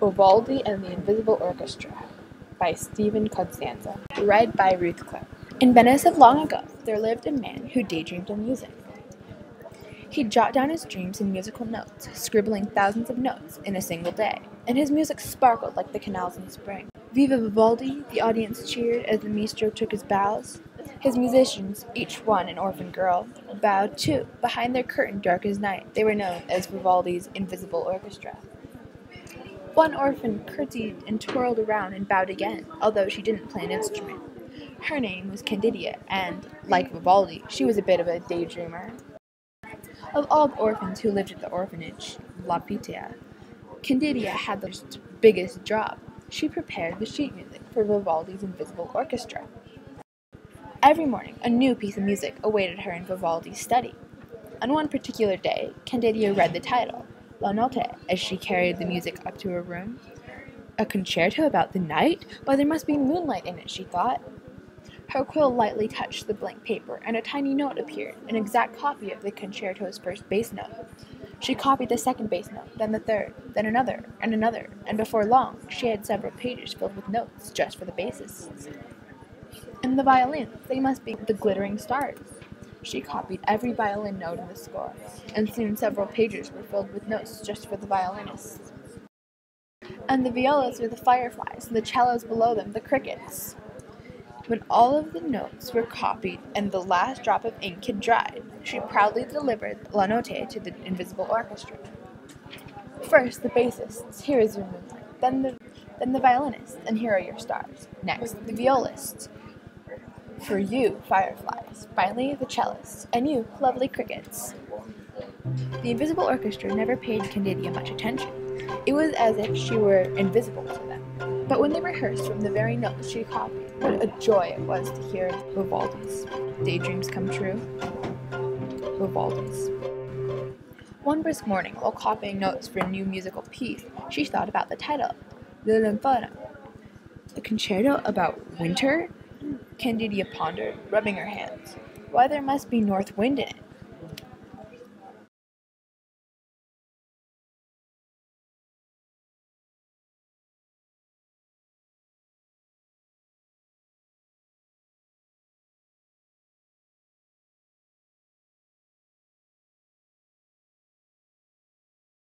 Vivaldi and the Invisible Orchestra by Stephen Costanza. Read by Ruth Clark. In Venice of long ago, there lived a man who daydreamed of music. He'd jot down his dreams in musical notes, scribbling thousands of notes in a single day, and his music sparkled like the canals in spring. Viva Vivaldi, the audience cheered as the maestro took his bows. His musicians, each one an orphan girl, bowed too. Behind their curtain dark as night, they were known as Vivaldi's Invisible Orchestra. One orphan curtsied and twirled around and bowed again, although she didn't play an instrument. Her name was Candidia, and, like Vivaldi, she was a bit of a daydreamer. Of all the orphans who lived at the orphanage, La Pitia, Candidia had the biggest job. She prepared the sheet music for Vivaldi's Invisible Orchestra. Every morning, a new piece of music awaited her in Vivaldi's study. On one particular day, Candidia read the title, La Notte, as she carried the music up to her room. A concerto about the night? Why, there must be moonlight in it, she thought. Her quill lightly touched the blank paper, and a tiny note appeared, an exact copy of the concerto's first bass note. She copied the second bass note, then the third, then another, and before long, she had several pages filled with notes just for the bassists. And the violins, they must be the glittering stars. She copied every violin note in the score, and soon several pages were filled with notes just for the violinists. And the violas were the fireflies, and the cellos below them the crickets. When all of the notes were copied and the last drop of ink had dried, she proudly delivered La Notte to the Invisible Orchestra. First, the bassists, here is your moonlight, then the violinists, and here are your stars. Next, the violists, for you, fireflies. Finally, the cellists, and you, lovely crickets. The Invisible Orchestra never paid Candidia much attention. It was as if she were invisible to them. But when they rehearsed from the very notes she copied, what a joy it was to hear Vivaldi's daydreams come true. Vivaldi's. One brisk morning, while copying notes for a new musical piece, she thought about the title, L'Inferno. A concerto about winter? Candidia pondered, rubbing her hands. Why, there must be north wind in it.